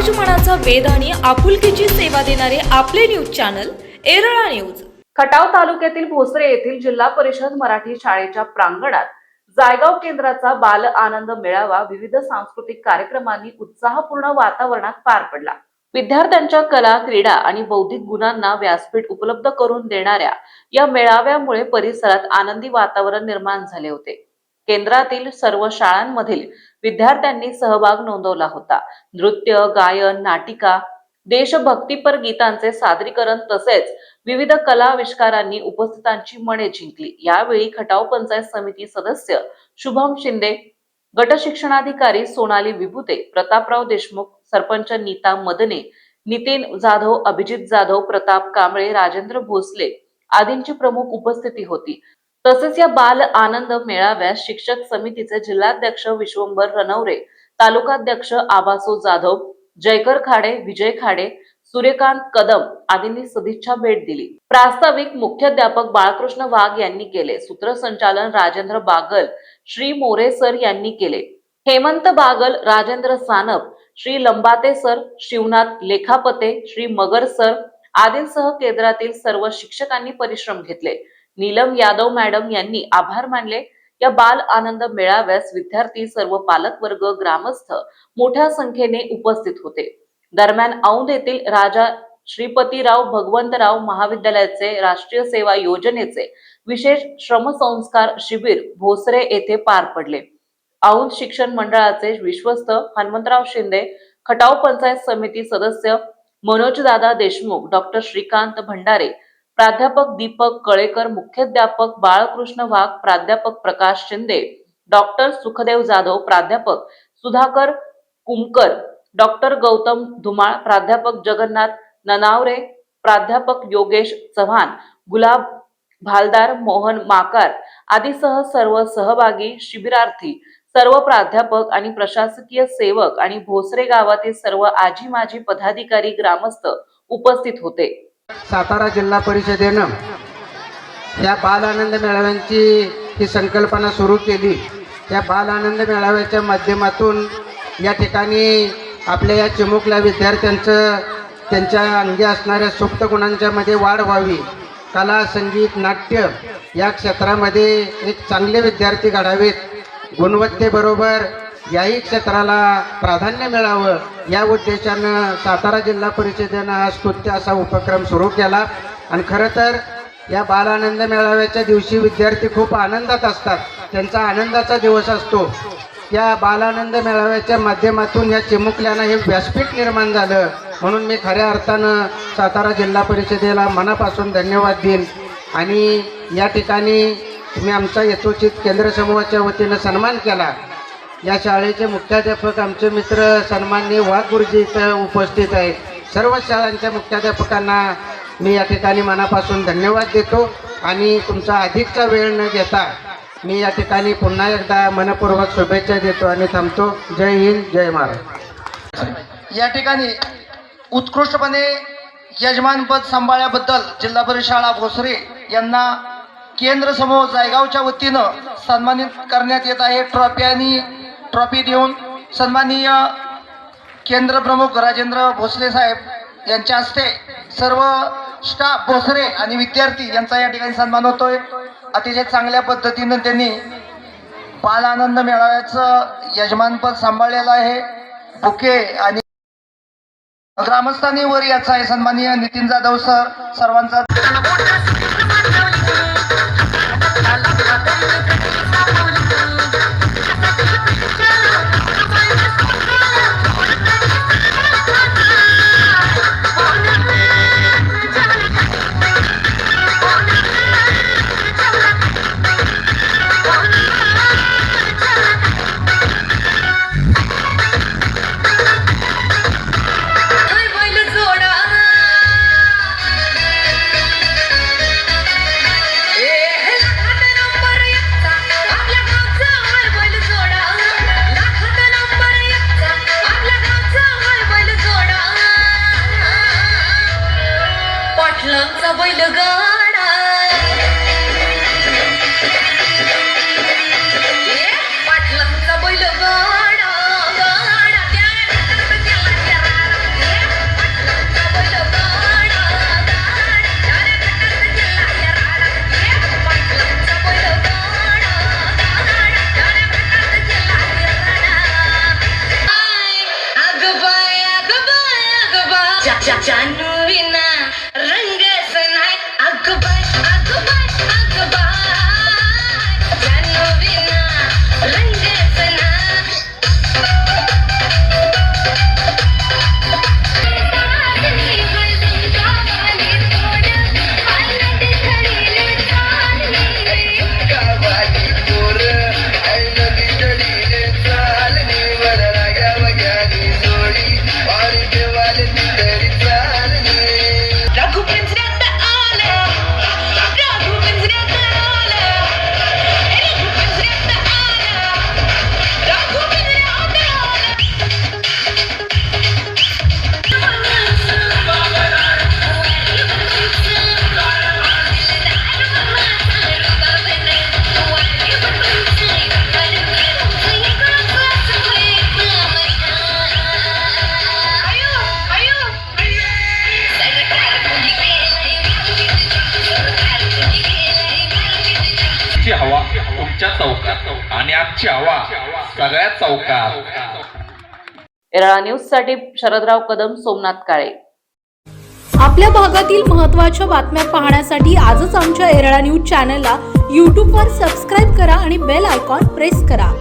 समाजमनाचा वेध आणि आपुलकीची सेवा देणारे आपले news channel Erala news. Khatav तालुक्यातील भोसरे येथील जिल्हा परिषद मराठी शाळेच्या प्रांगणात जायगाव केंद्राचा बाल आनंद मेळावा विविध सांस्कृतिक कार्यक्रमांनी उत्साहपूर्ण वातावरणात पार पडला। विद्यार्थ्यांच्या कला, क्रीडा आणि बौद्धिक गुणांना व्यासपीठ उपलब्ध करून देणाऱ्या या मेळाव्यामुळे परिसरात आनंदी वातावरण निर्माण झाले होते। केंद्रातील सर्व शाळांमधील विद्यार्थ्यांनी सहभाग नोंदवला होता। नृत्य, गायन, नाटिका, देशभक्तीपर गीतांचे सादरीकरण तसेच विविध कलाविष्कारांनी उपस्थितांची मने जिंकली। यावेळी खटाव पंचायत समिती सदस्य शुभम शिंदे, गट शिक्षणाधिकारी सोनाली विभूते, प्रतापराव देशमुख, सरपंच नीता मदने, नितीन जाधव, अभिजित जाधव, प्रताप कांबळे, राजेंद्र भोसले आदींची प्रमुख उपस्थिती होती। तसेच या बाल आनंद मेळाव्यात शिक्षक समितीचे जिल्हाध्यक्ष विश्वंभर रनवरे, तालुकाध्यक्ष आबासो जाधव, जयकर खाडे, विजय खाडे, सूर्यकांत कदम आदींनी सदिच्छा भेट दिली। प्रास्ताविक मुख्याध्यापक बाळकृष्ण वाघ यांनी केले। सूत्रसंचालन राजेंद्र बागल, श्री मोरे सर यांनी केले। हेमंत बागल, राजेंद्र सानप, श्री लंबाते सर, शिवनाथ लेखापते, श्री मगर सर आदींसह केंद्रातील सर्व शिक्षकांनी परिश्रम घेतले। नीलम यादव मॅडम यांनी आभार मानले। या बाल आनंद मेळाव्यास विद्यार्थी, सर्व पालक वर्ग, ग्रामस्थ मोठ्या संख्येने उपस्थित होते। दरम्यान औंध येथील राजा श्रीपतीराव भगवंतराव महाविद्यालयाचे राष्ट्रीय सेवा योजनेचे विशेष श्रमसंस्कार शिबिर भोसरे येथे पार पडले। औंध शिक्षण मंडळाचे विश्वस्त हनुमंतराव शिंदे, खटाव पंचायत समिती सदस्य मनोजदादा देशमुख, डॉक्टर श्रीकांत भंडारे, प्राध्यापक दीपक कळेकर, मुख्याध्यापक बाळकृष्ण वाघ, प्राध्यापक प्रकाश शिंदे, डॉक्टर सुखदेव जाधव, प्राध्यापक सुधाकर कुमकर, डॉक्टर गौतम धुमाळ, प्राध्यापक जगन्नाथ ननावरे, प्राध्यापक योगेश चव्हाण, गुलाब भालदार, मोहन माकार आदीसह सर्व सहभागी, शिबिरार्थी, सर्व प्राध्यापक आणि प्रशासकीय सेवक आणि भोसरे गावातील सर्व आजी माजी पदाधिकारी, ग्रामस्थ उपस्थित होते। सातारा जिल्हा परिषदेनं या बाल आनंद मेळाव्यांची ही संकल्पना सुरू केली। या बाल आनंद मेळाव्याच्या माध्यमातून या ठिकाणी आपल्या या चिमुकल्या विद्यार्थ्यांचं त्यांच्या अंगी असणाऱ्या सुप्त गुणांच्या मध्ये वाढ व्हावी, कला, संगीत, नाट्य या क्षेत्रामध्ये एक चांगले विद्यार्थी घडावेत, गुणवत्तेबरोबर याही क्षेत्राला प्राधान्य मिळावं या उद्देशानं सातारा जिल्हा परिषदेनं हा स्तुत्य असा उपक्रम सुरू केला। आणि खरं तर या बाल आनंद मेळाव्याच्या दिवशी विद्यार्थी खूप आनंदात असतात, त्यांचा आनंदाचा दिवस असतो। या बाल आनंद मेळाव्याच्या माध्यमातून या चिमुकल्यांना हे व्यासपीठ निर्माण झालं, म्हणून मी खऱ्या अर्थानं सातारा जिल्हा परिषदेला मनापासून धन्यवाद देईन। आणि या ठिकाणी तुम्ही आमचा यथोचित केंद्र समूहाच्या वतीनं सन्मान केला। या शाळेचे मुख्याध्यापक आमचे मित्र सन्माननीय वाघ गुरुजी इथं उपस्थित आहेत। सर्व शाळांच्या मुख्याध्यापकांना मी या ठिकाणी मनापासून धन्यवाद देतो आणि तुमचा अधिकचा वेळ न घेता मी या ठिकाणी पुन्हा एकदा मनपूर्वक शुभेच्छा देतो आणि थांबतो। जय हिंद, जय महाराष्ट्र। या ठिकाणी उत्कृष्टपणे यजमानपद सांभाळल्याबद्दल जिल्हा परिषद शाळा भोसरे यांना केंद्र समूह जायगावच्या वतीनं सन्मानित करण्यात येत आहे। ट्रॉफी देऊन सन्माननीय केंद्र प्रमुख राजेंद्र भोसले साहेब यांच्या हस्ते सर्व स्टाफ भोसरे आणि विद्यार्थी यांचा या ठिकाणी सन्मान होतोय। अतिशय चांगल्या पद्धतीनं त्यांनी बाल आनंद मेळाव्याचं यजमानपद सांभाळलेलं आहे। बुके आणि ग्रामस्थांनी वर याचा आहे सन्माननीय नितीन जाधव सर सर्वांचा आमच्या चौकात आणि आमची हवा सगळ्या चौकात. येरळा न्यूज साठी शरदराव कदम, सोमनाथ काळे. आपल्या भागातील महत्त्वाच्या बातम्या पाहण्यासाठी आजच आमच्या येरळा न्यूज चॅनलला यूट्यूबवर सबस्क्राईब करा आणि बेल आयकॉन प्रेस करा.